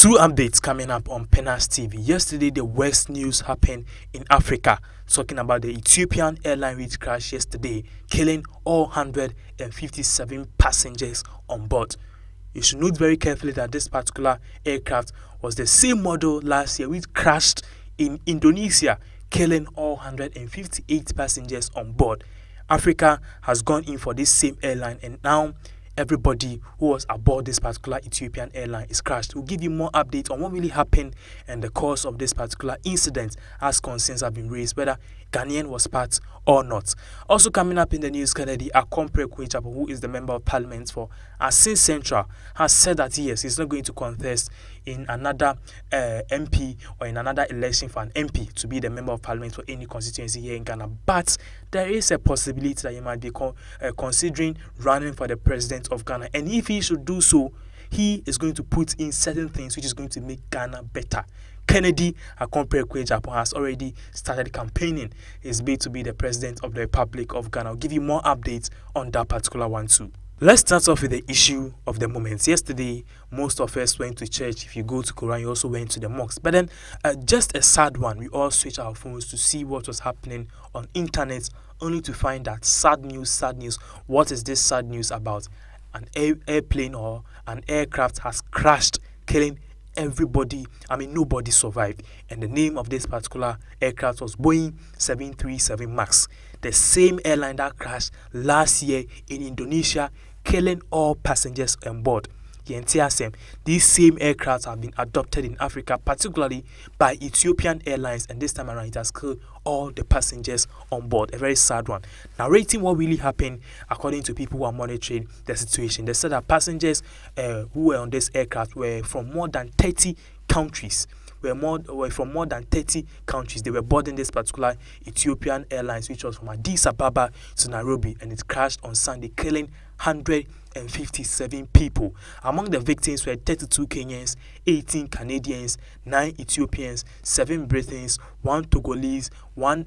Two updates coming up on Pinax TV. Yesterday, the worst news happened in Africa, talking about the Ethiopian Airline which crashed yesterday, killing all 157 passengers on board. You should note very carefully that this particular aircraft was the same model last year which crashed in Indonesia, killing all 158 passengers on board. Africa has gone in for this same airline, and now everybody who was aboard this particular Ethiopian airline is crashed. We'll give you more updates on what really happened and the cause of this particular incident, as concerns have been raised whether Ghanaian was part or not. Also coming up in the news, Kennedy Akompre-Kwechapo, who is the member of parliament for Asin Central, has said that yes, he's not going to contest in another MP or in another election for an MP to be the member of parliament for any constituency here in Ghana. But there is a possibility that he might be considering running for the president of Ghana. And if he should do so, he is going to put in certain things which is going to make Ghana better. Kennedy Akompre-Kwechapo has already started campaigning his bid to be the president of the Republic of Ghana. I'll give you more updates on that particular one too. Let's start off with the issue of the moment. Yesterday, most of us went to church. If you go to Quran, you also went to the mosque. But then, just a sad one, we all switched our phones to see what was happening on internet, only to find that sad news, sad news. What is this sad news about? An airplane or an aircraft has crashed, killing everybody. Nobody survived. And the name of this particular aircraft was Boeing 737 Max, the same airline that crashed last year in Indonesia, killing all passengers on board. These same aircrafts have been adopted in Africa, particularly by Ethiopian Airlines, and this time around it has killed all the passengers on board. A very sad one. Narrating what really happened, according to people who are monitoring the situation, they said that passengers who were on this aircraft were from more than 30 countries. Were from more than 30 countries. They were boarding this particular Ethiopian Airlines, which was from Addis Ababa to Nairobi, and it crashed on Sunday, killing 157 people. Among the victims were 32 Kenyans, 18 Canadians, 9 Ethiopians, 7 Britons, 1 Togolese, 1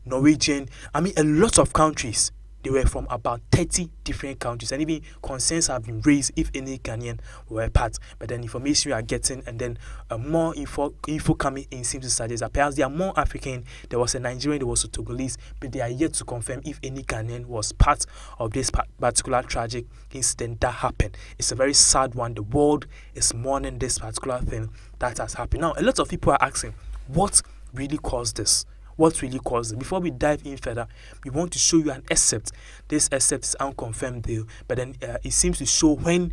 Norwegian. A lot of countries. They were from about 30 different countries, and even concerns have been raised if any Ghanaian were part. But then information we are getting, and then more info coming in seems to suggest that perhaps they are more African. There was a Nigerian, there was a Togolese, but they are yet to confirm if any Ghanaian was part of this particular tragic incident that happened. It's a very sad one. The world is mourning this particular thing that has happened. Now, a lot of people are asking, what really caused this? What really caused it? Before we dive in further, we want to show you an excerpt. This excerpt is unconfirmed deal, but then it seems to show when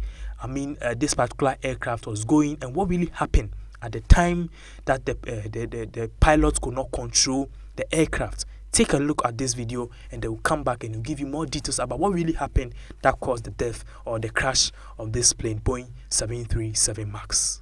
this particular aircraft was going and what really happened at the time that the pilots could not control the aircraft. Take a look at this video, and they will come back and will give you more details about what really happened that caused the death or the crash of this plane, Boeing 737 Max.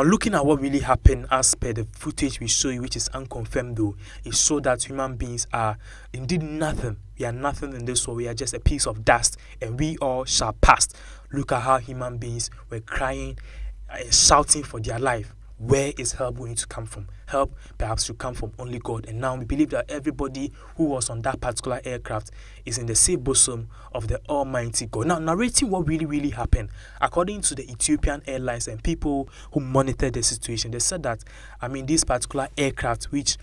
Now, looking at what really happened as per the footage we show you, which is unconfirmed though, it showed that human beings are indeed nothing. We are nothing in this world. We are just a piece of dust, and we all shall pass. Look at how human beings were crying and shouting for their life. Where is help going to come from? Help perhaps should come from only God. And now we believe that everybody who was on that particular aircraft is in the safe bosom of the Almighty God. Now, narrating what really happened, according to the Ethiopian Airlines and people who monitored the situation, they said that, this particular aircraft, which,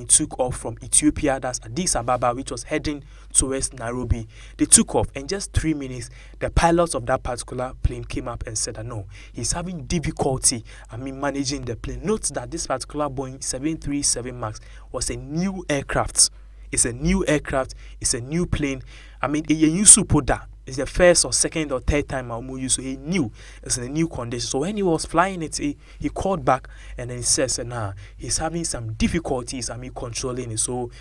took off from Ethiopia, that's Addis Ababa, which was heading towards Nairobi, they took off. And just 3 minutes, the pilots of that particular plane came up and said that no, he's having difficulty, managing the plane. Note that this particular Boeing 737 MAX was a new aircraft. It's a new aircraft. It's a new plane. It's the first or second or third time I'm using. So he knew it's in a new condition. So when he was flying it, he called back and then he says, he's having some difficulties. Controlling it. So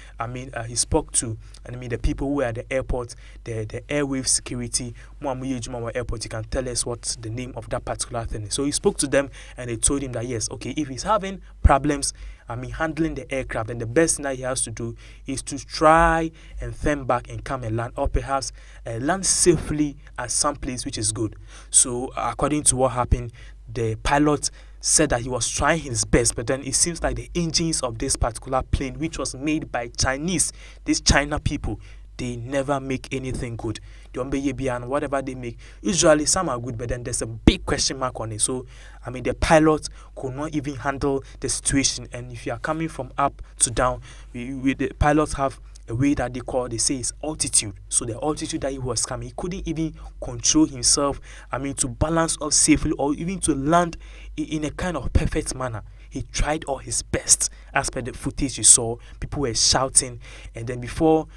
he spoke to the people who were at the airport, the airwave security. Airport. You can tell us what the name of that particular thing is. So he spoke to them and they told him that yes, okay, if he's having problems, handling the aircraft, then the best thing that he has to do is to try and turn back and come and land, or perhaps land safely at some place which is good. So according to what happened, the pilot said that he was trying his best, but then it seems like the engines of this particular plane, which was made by Chinese, these China people, they never make anything good. And whatever they make, usually some are good, but then there's a big question mark on it. So, the pilot could not even handle the situation. And if you are coming from up to down, the pilots have a way that they say is altitude. So the altitude that he was coming, he couldn't even control himself, to balance off safely or even to land in a kind of perfect manner. He tried all his best. As per the footage you saw, people were shouting, and then before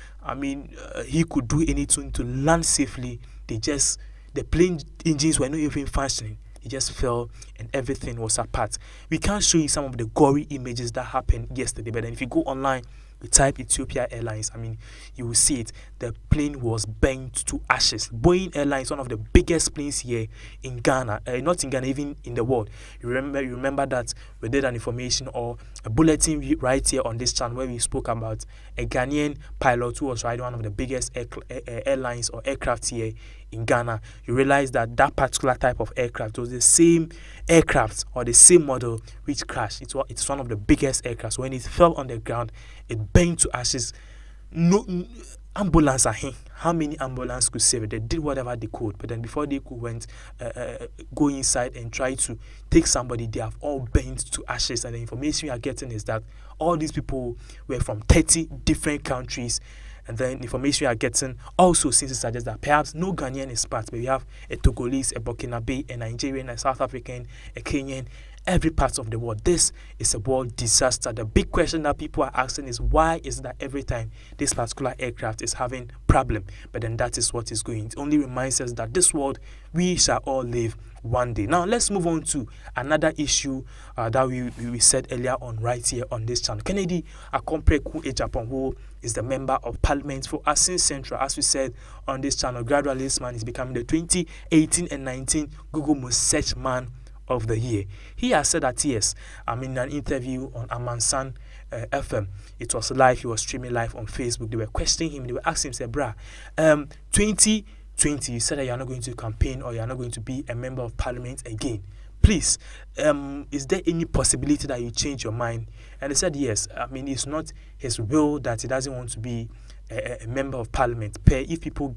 he could do anything to land safely, the plane engines were not even functioning. He just fell and everything was apart. We can't show you some of the gory images that happened yesterday, but then if you go online, you type Ethiopia Airlines, you will see it. The plane was burnt to ashes. Boeing Airline is one of the biggest planes here in Ghana, not in Ghana, even in the world. You remember that we did an information or a bulletin right here on this channel where we spoke about a Ghanaian pilot who was riding one of the biggest airlines or aircraft here in Ghana. You realize that particular type of aircraft was the same aircraft or the same model which crashed. It's one of the biggest aircrafts. When it fell on the ground, it burned to ashes. No ambulance. How many ambulance could save it? They did whatever they could, but then before they could go inside and try to take somebody, they have all burned to ashes. And the information we are getting is that all these people were from 30 different countries. And then information we are getting also seems to suggest that perhaps no Ghanaian is part, but we have a Togolese, a Burkinabe, a Nigerian, a South African, a Kenyan, every part of the world. This is a world disaster. The big question that people are asking is why is that every time this particular aircraft is having problem, but then that is what is going. It only reminds us that this world we shall all live one day. Now let's move on to another issue that we said earlier on right here on this channel. Kennedy Akompreku Ejapon, who is the member of parliament for Asin Central, as we said on this channel, gradually this man is becoming the 2018 and 19 Google Most Search Man of the Year. He has said that yes, in an interview on Amansan FM, it was live, he was streaming live on Facebook. They were questioning him, they were asking him, say, bruh, 2020, you said that you're not going to campaign or you're not going to be a member of parliament again. Please, is there any possibility that you change your mind? And they said yes. It's not his will that he doesn't want to be a member of parliament. If people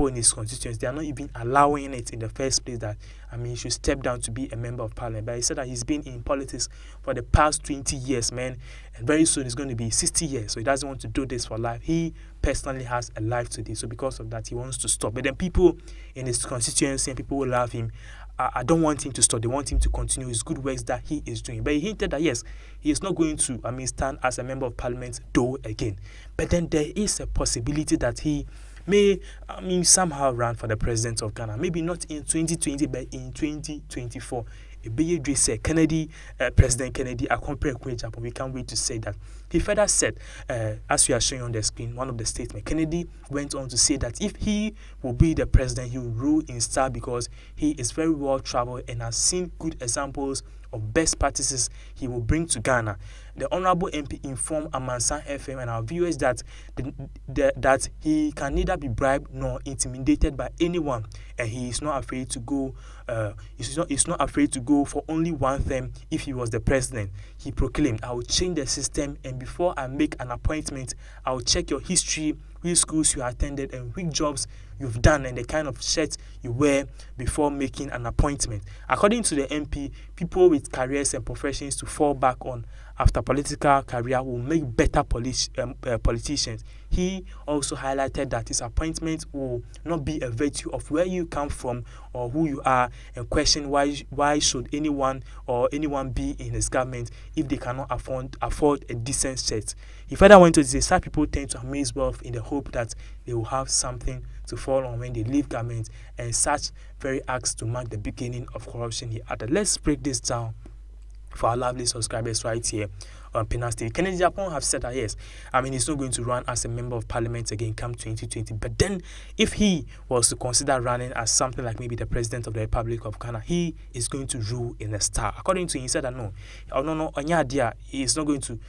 in his constituency, they are not even allowing it in the first place that he should step down to be a member of parliament. But he said that he's been in politics for the past 20 years, man, and very soon it's going to be 60 years. So he doesn't want to do this for life. He personally has a life to this, so because of that, he wants to stop. But then people in his constituency and people who love him, I don't want him to stop. They want him to continue his good works that he is doing. But he hinted that yes, he is not going to stand as a member of parliament though again. But then there is a possibility that he may somehow run for the president of Ghana. Maybe not in 2020, but in 2024. President Kennedy Akompreku Ejapon, we can't wait to say that He further said, as we are showing on the screen, one of the statements, Kennedy went on to say that if he will be the president, he will rule in style because he is very well traveled and has seen good examples of best practices he will bring to Ghana. The Honorable MP informed Amansan FM and our viewers that that he can neither be bribed nor intimidated by anyone, and he is not afraid to go. He's not afraid to go for only one thing. If he was the president, he proclaimed, "I will change the system, and before I make an appointment, I will check your history, which schools you attended, and which jobs you've done, and the kind of shirt you wear before making an appointment." According to the MP, people with careers and professions to fall back on after political career will make better politicians. He also highlighted that his appointment will not be a virtue of where you come from or who you are, and question why should anyone be in his government if they cannot afford a decent shirt. He further went on to say such people tend to amass wealth in the hope that they will have something to fall on when they leave government, and such very acts to mark the beginning of corruption, he added. Let's break this down for our lovely subscribers right here on Pinax TV. Kennedy Japan have said that yes, he's not going to run as a member of parliament again come 2020. But then, if he was to consider running as something like maybe the president of the Republic of Ghana, he is going to rule in a star. According to him, he said that no, he is not going to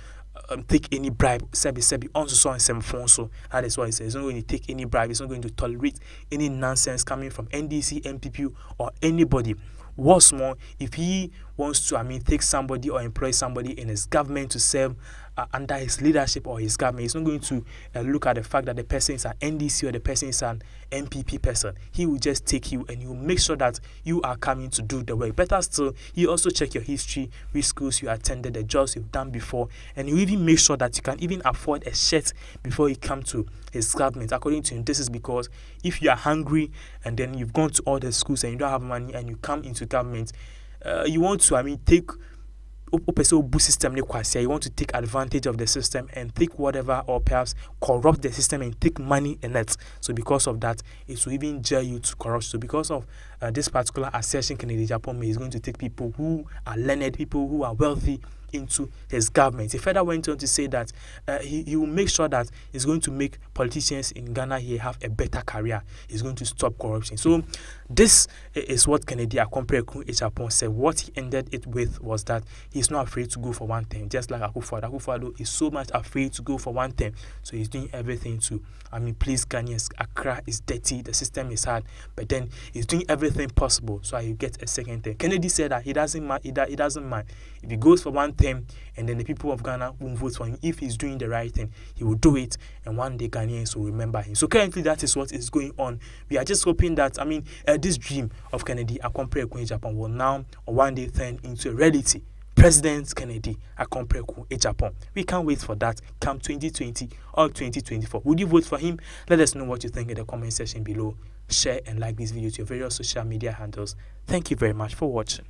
take any bribe. That is why he says he's not going to take any bribe. He's not going to tolerate any nonsense coming from NDC, MPP, or anybody. What's more, if he wants to, take somebody or employ somebody in his government to serve under his leadership or his government, he's not going to look at the fact that the person is an NDC or the person is an MPP person. He will just take you and he will make sure that you are coming to do the work. Better still, he also check your history, which schools you attended, the jobs you've done before, and he will even make sure that you can even afford a shirt before you come to his government. According to him, this is because if you are hungry and then you've gone to all the schools and you don't have money and you come into government, you want to, take system, you want to take advantage of the system and take whatever, or perhaps corrupt the system and take money in it. So because of that, it will even jail you to corrupt. So because of this particular assertion, Kennedy Japan is going to take people who are learned, people who are wealthy, into his government. He further went on to say that he will make sure that he's going to make politicians in Ghana here have a better career. He's going to stop corruption. So this is what Kennedy Akufo-Addo said. What he ended it with was that he's not afraid to go for one thing, just like Akufo-Addo. Akufo-Addo is so much afraid to go for one thing, so he's doing everything to please Ghanaians. Accra is dirty, the system is hard, but then he's doing everything possible so he get a second thing. Kennedy said that he doesn't mind. He doesn't mind if he goes for one thing and then the people of Ghana won't vote for him. If he's doing the right thing, he will do it, and one day Ghanaians will remember him. So currently, that is what is going on. We are just hoping that this dream of Kennedy Akufo-Addo will now or one day turn into a reality. President Kennedy Akufo-Addo. We can't wait for that come 2020 or 2024. Would you vote for him? Let us know what you think in the comment section below. Share and like this video to your various social media handles. Thank you very much for watching.